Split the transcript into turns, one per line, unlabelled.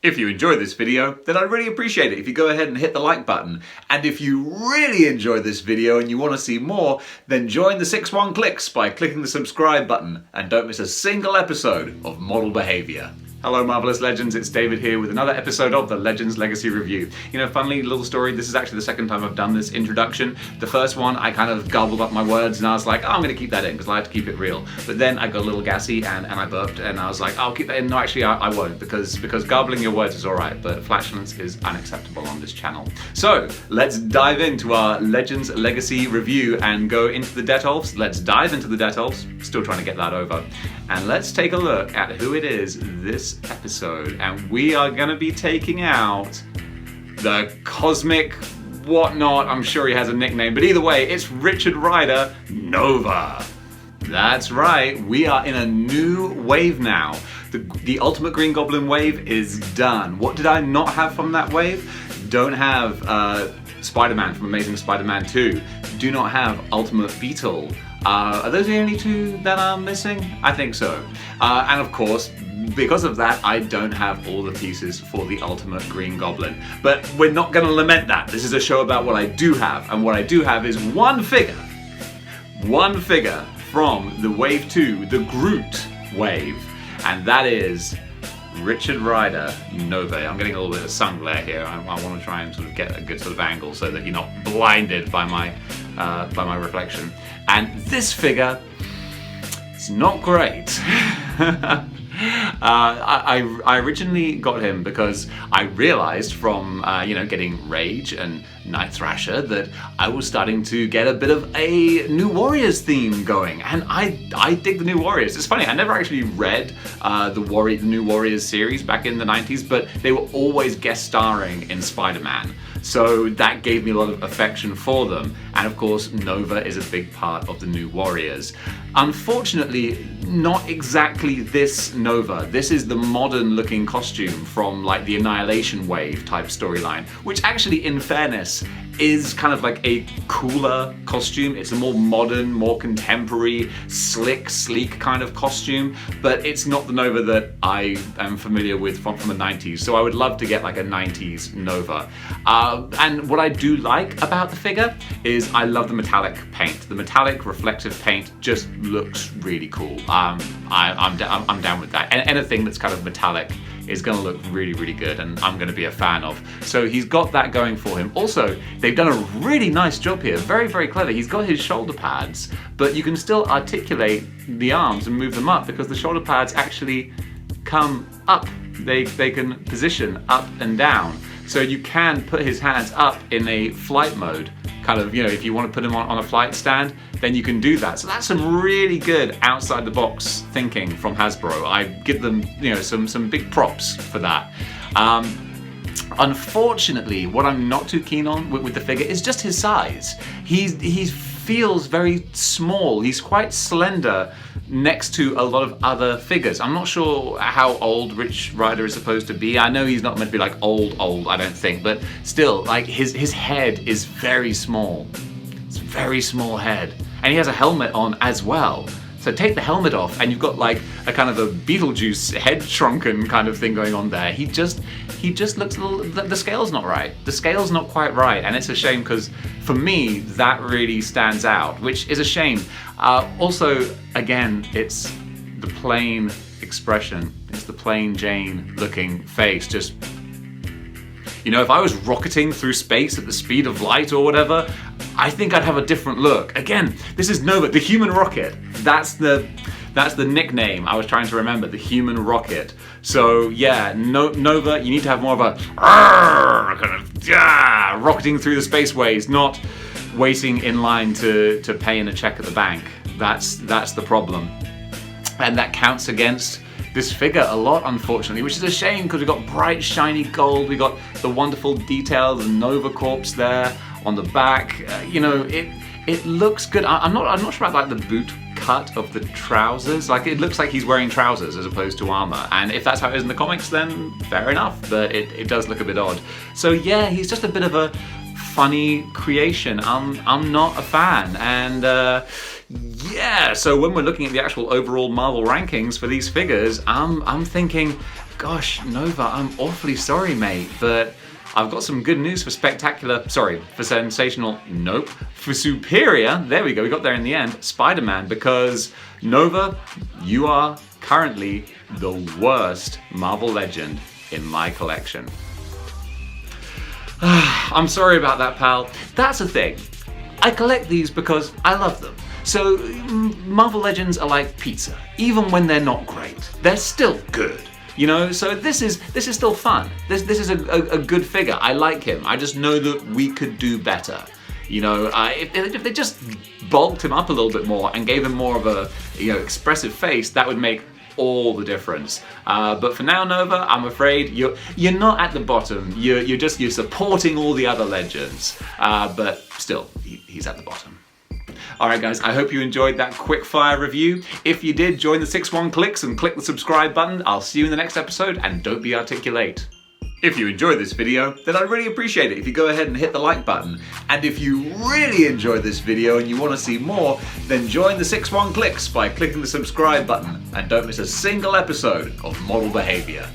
If you enjoyed this video, then I'd really appreciate it if you go ahead and hit the like button. And if you really enjoyed this video and you want to see more, then join the 6-1 Clicks by clicking the subscribe button and don't miss a single episode of Model Behavior. Hello Marvelous Legends, it's David here with another episode of the Legends Legacy Review. You know, funnily little story, this is actually the second time I've done this introduction. The first one, I kind of gobbled up my words and I was like, oh, I'm going to keep that in because I like to keep it real. But then I got a little gassy and I burped and I was like, I'll keep that in. No, actually I won't because gobbling your words is alright, but flatulence is unacceptable on this channel. So, let's dive into our Legends Legacy Review and go into the Detolfs. Let's dive into the Detolfs, still trying to get that over. And let's take a look at who it is this episode, and we are going to be taking out the Cosmic whatnot. I'm sure he has a nickname, but either way, it's Richard Rider Nova. That's right, we are in a new wave now. The Ultimate Green Goblin wave is done. What did I not have from that wave? Don't have Spider-Man from Amazing Spider-Man 2. Do not have Ultimate Beetle. Are those the only two that I'm missing? I think so. And of course, because of that, I don't have all the pieces for the Ultimate Green Goblin. But we're not going to lament that. This is a show about what I do have, and what I do have is one figure from the Wave 2, the Groot wave, and that is Richard Rider Nova. I'm getting a little bit of sun glare here. I want to try and sort of get a good sort of angle so that you're not blinded by my reflection. And this figure is not great. I originally got him because I realized from getting Rage and Night Thrasher that I was starting to get a bit of a New Warriors theme going, and I dig the New Warriors. It's funny, I never actually read the New Warriors series back in the 90s, but they were always guest starring in Spider-Man. So that gave me a lot of affection for them, and of course Nova is a big part of the New Warriors. Unfortunately, not exactly this Nova. This is the modern looking costume from like the Annihilation Wave type storyline, which actually, in fairness, is kind of like a cooler costume. It's a more modern, more contemporary, slick, sleek kind of costume, but it's not the Nova that I am familiar with from the 90s, so I would love to get like a 90s Nova. And what I do like about the figure is I love the metallic paint. The metallic reflective paint just looks really cool. I'm down with that. And anything that's kind of metallic is going to look really, really good, and I'm going to be a fan of. So he's got that going for him. Also, they've done a really nice job here. Very, very clever. He's got his shoulder pads, but you can still articulate the arms and move them up because the shoulder pads actually come up. They can position up and down. So you can put his hands up in a flight mode. Kind of, if you want to put him on a flight stand, then you can do that. So that's some really good outside the box thinking from Hasbro. I give them, some big props for that. Unfortunately, what I'm not too keen on with the figure is just his size. He feels very small. He's quite slender next to a lot of other figures. I'm not sure how old Rich Rider is supposed to be. I know he's not meant to be like old, I don't think, but still, like his head is very small. It's a very small head. And he has a helmet on as well. So take the helmet off and you've got like a kind of a Beetlejuice head shrunken kind of thing going on there. He just looks a little, the scale's not right. The scale's not quite right, and it's a shame because for me, that really stands out, which is a shame. Also, again, it's the plain expression. It's the plain Jane looking face. Just, if I was rocketing through space at the speed of light or whatever, I think I'd have a different look. Again, this is Nova, the human rocket. That's the nickname I was trying to remember, the human rocket. So yeah, Nova, you need to have more of a kind of rocketing through the spaceways, not waiting in line to pay in a check at the bank. That's the problem. And that counts against this figure a lot, unfortunately, which is a shame because we've got bright, shiny gold, we got the wonderful details, the Nova Corps there on the back. It looks good. I'm not sure about like the boot cut of the trousers. Like, it looks like he's wearing trousers as opposed to armor. And if that's how it is in the comics, then fair enough. But it does look a bit odd. So yeah, he's just a bit of a funny creation. I'm not a fan. And Yeah, so when we're looking at the actual overall Marvel rankings for these figures, I'm thinking, gosh, Nova, I'm awfully sorry, mate, but I've got some good news for for sensational, nope, for superior, there we go, we got there in the end, Spider-Man, because Nova, you are currently the worst Marvel Legend in my collection. I'm sorry about that, pal. That's the thing. I collect these because I love them. So Marvel Legends are like pizza. Even when they're not great, they're still good. You know, so this is still fun. This is a good figure. I like him. I just know that we could do better. You know, if they just bulked him up a little bit more and gave him more of a expressive face, that would make all the difference. But for now, Nova, I'm afraid you're not at the bottom. You're supporting all the other legends. But still, he's at the bottom. Alright guys, I hope you enjoyed that quick fire review. If you did, join the 6-1 clicks and click the subscribe button. I'll see you in the next episode, and don't be articulate. If you enjoyed this video, then I'd really appreciate it if you go ahead and hit the like button. And if you really enjoyed this video and you want to see more, then join the 6-1 clicks by clicking the subscribe button, and don't miss a single episode of Model Behavior.